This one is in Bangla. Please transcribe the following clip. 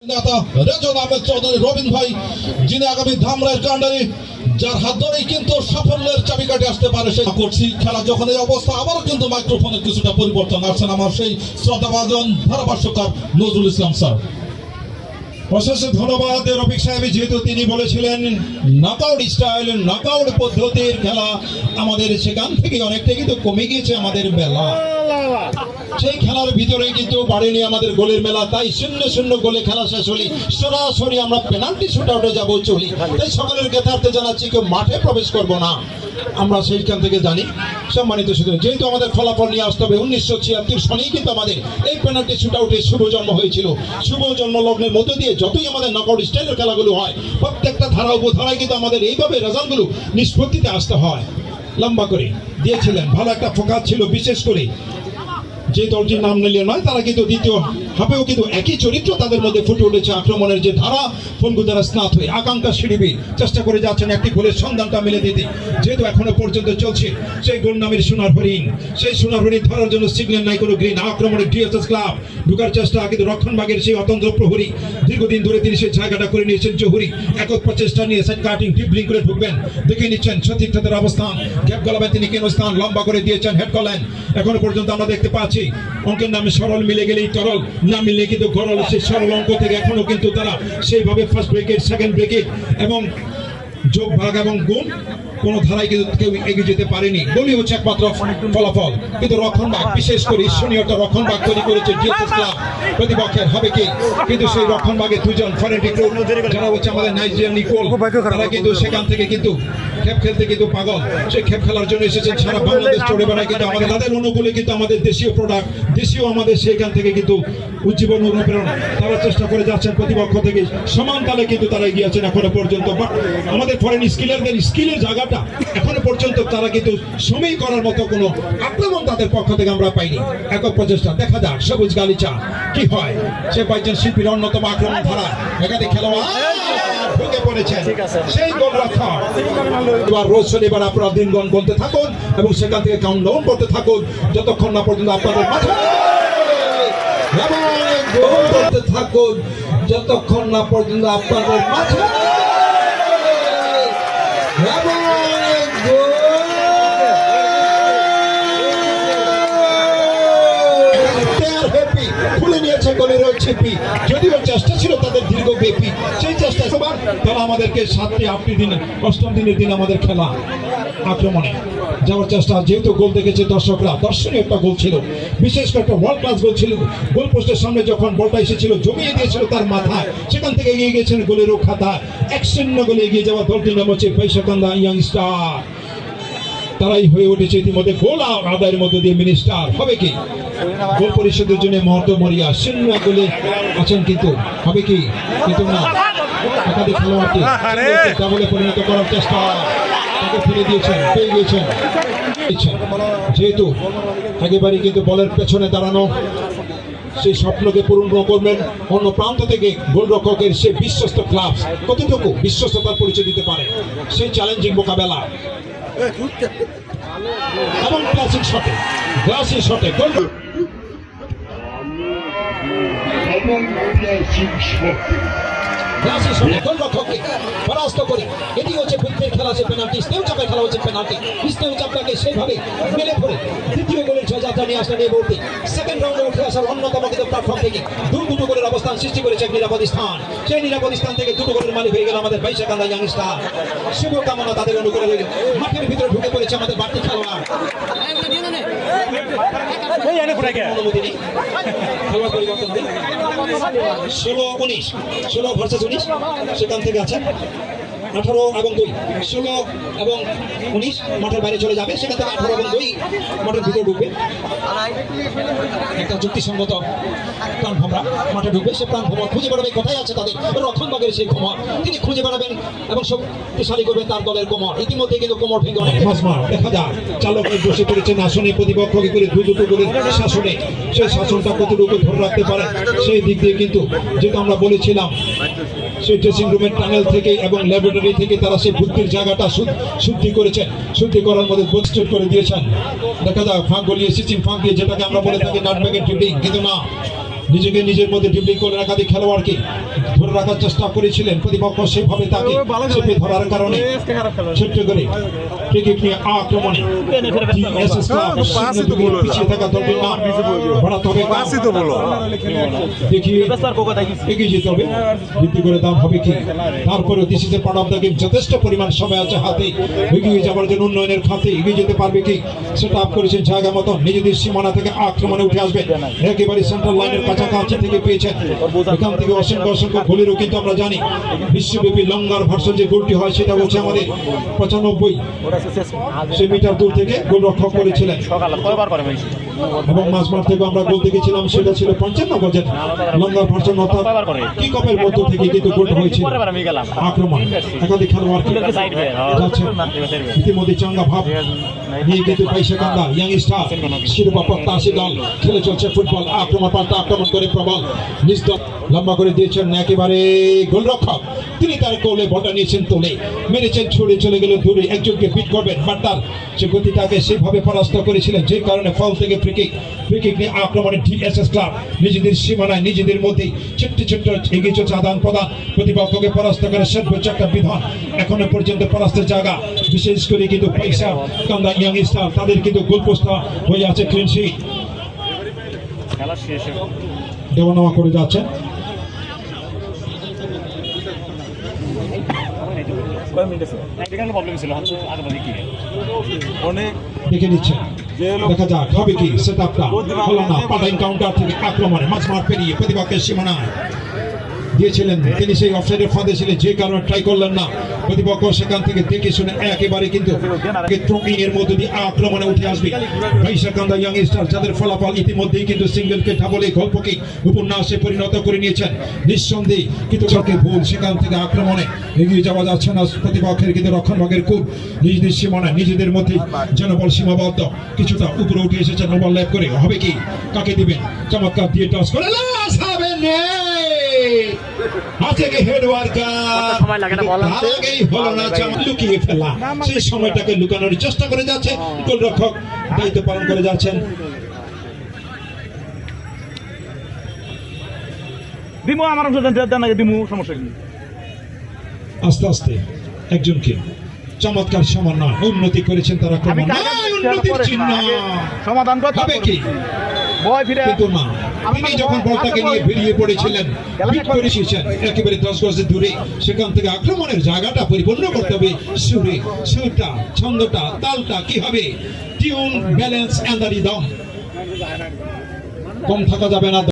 নেতা রেজন আহমেদ চৌধুরী রবিন ভাই, যিনি আগামী ধামরাইয়ের কাণ্ডারি, যার হাত ধরেই কিন্তু সাফল্যের চাবিকাঠি আসতে পারে। সে করছি খেলা যখন এই অবস্থা, আবারও কিন্তু মাইক্রোফোনের কিছুটা পরিবর্তন আসছেন আমার সেই শ্রদ্ধাভাজন ধারাভাষ্যকার নজরুল ইসলাম স্যার। অশেষ ধন্যবাদ রফিক সাহেব, যেহেতু তিনি বলেছিলেন নকআউট স্টাইল, নকআউট পদ্ধতির খেলা, আমাদের সেখান থেকে অনেকটা কিন্তু কমে গিয়েছে আমাদের বেলা। সেই খেলার ভিতরে কিন্তু বাড়েনি আমাদের গোলের মেলা, তাই 0-0 গোলে খেলা শেষ হলি সরাসরি আমরা পেনাল্টি শুট আউটে যাবো চলি। তাই সকলের জ্ঞাতার্থে জানাচ্ছি কেউ মাঠে প্রবেশ করবো না, আমরা সেইখান থেকে জানি। সম্মানিত শুধু যেহেতু আমাদের ফলাফল নিয়ে আসতে হবে, 1976 সনেই কিন্তু আমাদের এই পেনাল্টি শুট আউটের শুভ জন্ম হয়েছিল। শুভ জন্ম লগ্নের মধ্য দিয়ে যতই আমাদের নকআউট স্টাইলের খেলাগুলো হয়, প্রত্যেকটা ধারা উপধারায় কিন্তু আমাদের এইভাবে রেজাল্টগুলো নিষ্পত্তিতে আসতে হয়। লম্বা করে দিয়েছিলেন, ভালো একটা ফোকাস ছিল, বিশেষ করে যে দলটির নাম নিলে নয়, তারা কিন্তু দ্বিতীয় হাফেও কিন্তু একই চরিত্র তাদের মধ্যে ফুটে উঠেছে। আক্রমণের যে ধারা, ফলগু দ্বারা স্নাত হয়ে আকাঙ্ক্ষা সিঁড়িবি চেষ্টা করে যাচ্ছেন একটি গোলের সন্ধানটা মিলে দিতে, যেহেতু এখনো পর্যন্ত চলছে সেই গোল নামের সোনার হরিণ। সেই সোনার হরিণ ধরার জন্য সিগন্যাল নাই কোনো গ্রিন। আক্রমণে ডিএসএস ক্লাব ঢুকার চেষ্টা, কিন্তু রক্ষণভাগের সেই অতন্ত্র প্রহরী দীর্ঘদিন ধরে তিনি সেই জায়গাটা করে নিয়েছেন। জহুরি একক প্রচেষ্টা নিয়ে সাইড কাটিং ড্রিবলিং করে ঢুকবেন, দেখে নিচ্ছেন সঠিক তাদের অবস্থান, গ্যাপ গলাবেন তিনি কেন স্থান, লম্বা করে দিয়েছেন হেড করলেন। এখনো পর্যন্ত আমরা দেখতে পাচ্ছি অঙ্কের নামে সরল মিলে গেলেই তরল, না মিলে কিন্তু গরল। সেই সরল অঙ্ক থেকে এখনো কিন্তু তারা সেইভাবে ফার্স্ট ব্রেকেট, সেকেন্ড ব্রেকেট এবং যোগ ভাগ এবং গুণ কোন ধারায় কিন্তু কেউ এগিয়ে যেতে পারেনি। গোলই হচ্ছে একমাত্র ফলাফল, কিন্তু রক্ষণভাগ, বিশেষ করে ঈশ্বরীয়তা রক্ষণভাগ তৈরি করেছে ডিএসএস ক্লাব। প্রতিপক্ষের হবে কি, কিন্তু সেই রক্ষণভাগে দুজন ফরেনিক যারা হচ্ছে আমাদের নাইজেরিয়ান নিকোল, তারা কিন্তু সেখান থেকে কিন্তু খেপ খেলতে কিন্তু পাগল। সেই খেপ খেলার জন্য এসেছেন সারা বাংলাদেশ চড়ে বেড়ায়, কিন্তু আমাদের তাদের অনুকূলে কিন্তু আমাদের দেশীয় প্রোডাক্ট, দেশীয় আমাদের সেখান থেকে কিন্তু উজ্জীবন অনুপ্রেরণ তারা চেষ্টা করে যাচ্ছেন। প্রতিপক্ষ থেকে সমান তালে কিন্তু তারা এগিয়ে আছেন এখনো পর্যন্ত। বাট আমাদের ফরেন স্কিলারদের স্কিলের জায়গাটা এখনো পর্যন্ত তারা কিন্তু সময় করার মতো কোনো আক্রমণ তাদের পক্ষ থেকে আমরা পাইনি। একক প্রচেষ্টা, দেখা যাক সবুজ গালিচা কি হয়। সে পাইছেন শিল্পীর অন্যতম আক্রমণ ধারা, একাধিক খেলোয়াড় ঢুকে পড়েছেন সেই গোলরক্ষক। এবার রোজ শনিবার আপনারা দিনগণ বলতে থাকুন এবং সেখান থেকে কাউন্টডাউন করতে থাকুন যতক্ষণ না পর্যন্ত আপনাদের মাঠে গোল করতে থাকুন, যতক্ষণ না পর্যন্ত আপনাদের মাঠে খুলে নিয়েছে গোলের ওই ছিপি। যদিও চেষ্টা ছিল তাদের দীর্ঘব্যাপী, সেই চেষ্টা সবার তারা আমাদেরকে 7টি দিন 8ম দিনের দিন আমাদের খেলা আক্রমণে যাওয়ার চেষ্টা। যেহেতু গোল দেখেছে দর্শকরা, দর্শনীয় একটা গোল ছিল, বিশেষ করে একটা ওয়ার্ল্ড ক্লাস গোল ছিল। গোল পোস্টের সামনে যখন বলটা এসেছিল জমিয়ে দিয়েছিল তার মাথায়, সেখান থেকে এগিয়ে গিয়েছেন গোলেরও খাতায়। 1-0 গোলে এগিয়ে যাওয়া দলটির নাম হচ্ছে বৈশাখান্দা ইয়াং স্টার। তারাই হয়ে উঠেছে ইতিমধ্যে গোল আদায়ের মধ্য দিয়ে মিনিস্টার। হবে কি গোল পরিষদের জন্য মহত মরিয়া 0 গোলে আছেন, কিন্তু হবে কি, কিন্তু না। একাধিক খেলোয়াড়কে ডাবলে পরিণত করার চেষ্টা, তাকে ফিরে দিয়েছেন, পেয়ে গিয়েছেন। যেহেতু একেবারে কিন্তু বলের পেছনে দাঁড়ানো সেই স্বপ্নকে পূরণ করবেন অন্য প্রান্ত থেকে গোলরক্ষকের সেই বিশ্বস্ত ক্লাব কতটুকু বিশ্বস্ততার পরিচয় দিতে পারে, সেই চ্যালেঞ্জিং মোকাবেলা এবং ক্লাসিক শটে গোল গোলরক্ষককে পরাস্ত করে এটি হচ্ছে বৃত্তের খেলা, সে পেনাল্টি। স্নেহ চাপের খেলা হচ্ছে পেনাল্টি। স্নেহ চাপটাকে সেইভাবে মেলে ধরে দ্বিতীয় গোলের জয়যাত্রা নিয়ে আসলেন এই মুহূর্তে। সেকেন্ড রাউন্ডে উঠে আসার অন্যতম কিন্তু প্ল্যাটফর্ম থেকে দুটো গোলের অবস্থান সৃষ্টি করেছে এক নিরাপদ স্থান। সেই নিরাপদ স্থান থেকে 2 গোলের মালিক হয়ে গেল আমাদের বৈশাখান্দা ইয়াং স্টার। শুভকামনা তাদের অনুকূলে রইল। মাঠের ভিতরে ঢুকে পড়েছে আমাদের বাড়তি খেলোয়াড়। অনুমতি নেই, খেলোয়াড় পরিবর্তন নেই। 16 ভার্সেস 19 সেখান থেকে আছেন 18 এবং 2, 16 এবং 19 মাঠের বাইরে চলে যাবে। সেখান থেকে 18 এবং 2 মাঠের ভিতরে ঢুকবে। একটা যুক্তিসঙ্গত প্রাণ ভ্রমরা মাঠে ঢুকবে। সে প্রাণ ভ্রমর খুঁজে বেড়াবে কোথায় আছে তাদের রক্ষণভাগের সেই কোমর, তিনি খুঁজে বেড়াবেন এবং শক্তিশালী করবেন তার দলের কোমর। ইতিমধ্যে কিন্তু কোমর ভেঙে অনেক দেখা যায় চালক বসে পড়েছেন আসনে, প্রতিপক্ষকে করে দুটো করে শাসনে। সেই শাসনটা কতটুকু ধরে রাখতে পারে সেই দিক দিয়ে কিন্তু যেটা আমরা বলেছিলাম, সেই ড্রেসিং রুমের টানেল থেকে এবং ল্যাবরেটরি থেকে তারা সেই বুদ্ধির জায়গাটা শুদ্ধি করেছেন, শুদ্ধি করার মধ্যে প্রস্তুত করে দিয়েছেন। দেখা যায় ফাঁক গলিয়ে সিচিং ফাঁক দিয়ে, যেটাকে আমরা বলে থাকি নাটব্যাগের ড্রিবলিং, কিন্তু না, নিজেকে নিজের মধ্যে ডিপ্লিং করে একাধিক খেলোয়াড়কে ধরে রাখার চেষ্টা করেছিলেন প্রতিপক্ষ, সেভাবে তাকে চেপে ধরার কারণে ছোট্ট করে ক্রিকেট নিয়ে আক্রমণে TSS ক্লাব পিছিয়ে থাকা দলটির নাম বাড়াতে হবে, দেখি এগিয়ে যেতে হবে, ভিত্তি করে দাম হবে কি। তারপরে this is a part of the game, যথেষ্ট পরিমাণ সময় আছে হাতে, এগিয়ে যাওয়ার জন্য উন্নয়নের খাতে এগিয়ে যেতে পারবে কি। সেটা আপ করেছেন জায়গা মতো, নিজেদের সীমানা থেকে আক্রমণে উঠে আসবে, একেবারে সেন্ট্রাল লাইনের কাছাকাছি থেকে পেয়েছেন। এখান থেকে অসংখ্য অসংখ্য গোলেরও কিন্তু আমরা জানি বিশ্বব্যাপী লঙ্গার ভার্সন যে গোলটি হয় সেটা হচ্ছে আমাদের 95 মিটার দূর থেকে গোল রক্ষক করেছিলেন, এবং মাঝমাঠ থেকে আমরা গোল দেখেছিলাম সেটা ছিল 55 গজের লঙ্গার ভার্সন, অর্থাৎ কিক অফের মধ্য থেকে কিন্তু গোল হয়েছিল। আক্রমণ একাধিক খেলোয়াড় যাচ্ছে, ইতিমধ্যে চাঙ্গা ভাব নিয়ে কিন্তু পাইসাকান্দা ইয়াং স্টার শিরোপা প্রত্যাশী দল খেলে চলছে ফুটবল। আক্রমণ পাল্টা আক্রমণ করে প্রবল নিজ দল লম্বা করে দিয়েছেন একেবারে গোলরক্ষক, তিনি তার গোলে বলটা নিয়েছেন তোলে মেরেছেন, ছুড়ে চলে গেল দূরে, একজনকে বিট করবেন বাট তার সে গতিটাকে সেভাবে পরাস্ত করেছিলেন যে কারণে ফাউল থেকে ফ্রি কিক নিয়ে আক্রমণে TSS ক্লাব নিজেদের সীমানায় নিজেদের মধ্যে ছোট্ট ছোট্ট এগিয়ে চলছে আদান প্রদান, প্রতিপক্ষকে পরাস্ত করে সর্বোচ্চ একটা বিধান এখনো পর্যন্ত পরাস্তের জায়গা, বিশেষ করে কিন্তু পয়সা কান্দা ইয়াং স্টার তাদের কিন্তু গোলপোস্ট হয়ে আছে ক্লিন শিট। দেওয়া করে যাচ্ছেন দেখে নিচ্ছেন, দেখা যাক হবে কি। সেট আপটা হলো না, পাল্টা কাউন্টার থেকে আক্রমণে মাঝমাঠ পেরিয়ে প্রতিপক্ষের সীমানায় দিয়েছিলেন, তিনি সেই অফসাইডের ফাঁদে ছিলেন যে কারণে ট্রাই করলেন না। প্রতিপক্ষ সেখান থেকে দেখে শুনে একেবারে কিন্তু ট্রপিং এর মধ্যে দিয়ে আক্রমণে উঠে আসবে বাইশাকান্দা ইয়াং স্টার, যাদের ফলাফল ইতিমধ্যেই কিন্তু সিঙ্গেলকে ডাবলে গল্পকে উপন্যাসে পরিণত করে নিয়েছেন নিঃসন্দেহে, কিন্তু ভুল সেখান থেকে আক্রমণে এগিয়ে যাওয়া যাচ্ছে না। প্রতিপক্ষের কিন্তু রক্ষণভাগের খুব নিজেদের সীমানায় নিজেদের মধ্যে জনবল সীমাবদ্ধ, কিছুটা উপরে উঠে এসেছেন ওভার ল্যাপ করে, হবে কি, কাকে দিবেন, চমৎকার দিয়ে টস করে লাস হবে না, আছে কি হেড ওয়ার্কার আগেই হলো না, লুকিয়ে ফেলা, সেই সময়টাকে লুকানোর চেষ্টা করে যাচ্ছে গোলরক্ষক, দায়িত্ব পালন করে যাচ্ছেন। দিমু আমার দেন আগে দিমু, সমস্যা কি। আস্তে আস্তে একজনকে চমৎকার সমন্বয় উন্নতি করেছেন তারা, উন্নতির চিহ্ন সমাধান হবে কি, কিন্তু না, তিনি যখন বলটাকে নিয়ে বেরিয়ে পড়েছিলেন বিট করে এসেছেন একেবারে 10 গজের দূরে, সেখান থেকে আক্রমণের জায়গাটা পরিপূর্ণ করতে হবে, সুরটা ছন্দটা তালটা কি হবে, tune balance and the rhythm কম থাকা যাবে না।